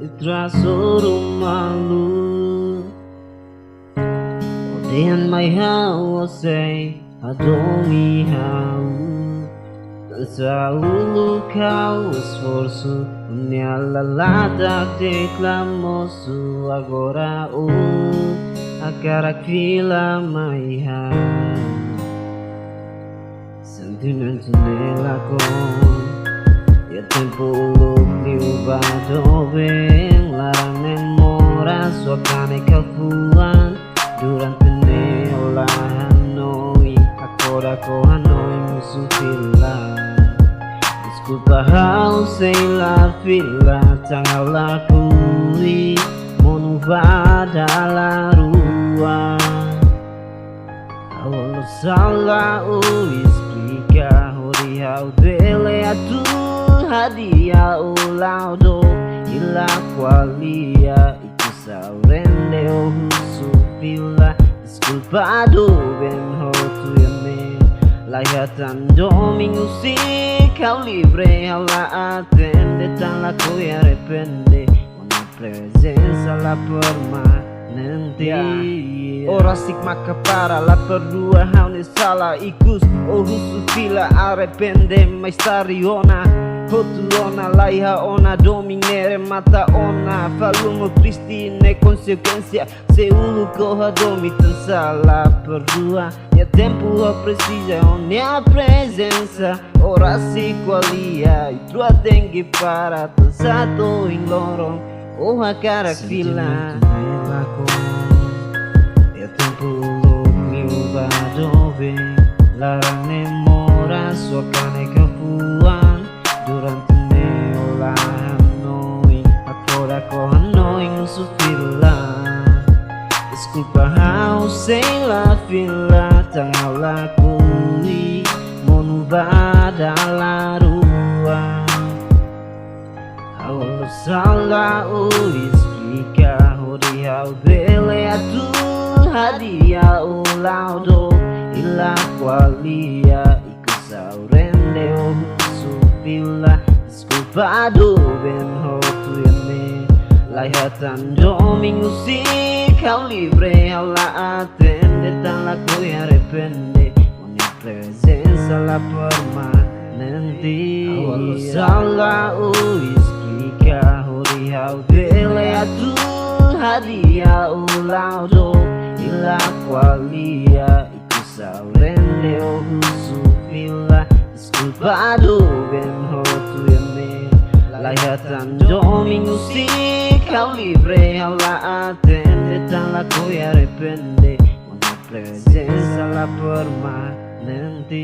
e traço malu. Odean mai hau sei adomi hau. Cansado kau esforço, minha lalada declamoso agora a cara fila mai hau. Sentimento nela com e tempo liubado bem larang memora sua caneca fuan durante neola Hanoi agora com Hanoi musuh fila. Desculpa hau sei la fila tanggal lakui monuva dalla rua. Awal salah explica hori hau dele atu hadia ulaudo ila qualia itu saurende o husu fila. Desculpado ben hotu yame layatan domingo si kau libre la atende tan la coi arrepende una presenza la permanente. Ora sigma para la perdua hau ne salah ikus o husu fila arrepende mai stariona Hotulona laiha ona dominere mata ona falumo tristine consequência se ulu corra domi tan sala perdua e tempo a precisa onde a presença ora si qualia e tua tengi para tan sato in loro o a cara fila e tempo mi vado bem larang nemora sua caneca fuan durante neola Hanoi agora com Hanoi musuh fila. Desculpa hau sei la fila tanggal lakui monuva dalla rua. Awal salah explica hori hau dele atu hadia ulaudo ila qualia iku saurende o fila. Desculpado ben hotu yame layatan domingo si kau libre la atende tan la coi arrepende una presenza la permanente. Awal salah explica hori hau dele atu hadia ulaudo ila qualia iku saurende o husu fila. Desculpado ben hotu yame layatan domingo si kau libre la atende tan la coi arrepende una presenza la permanente.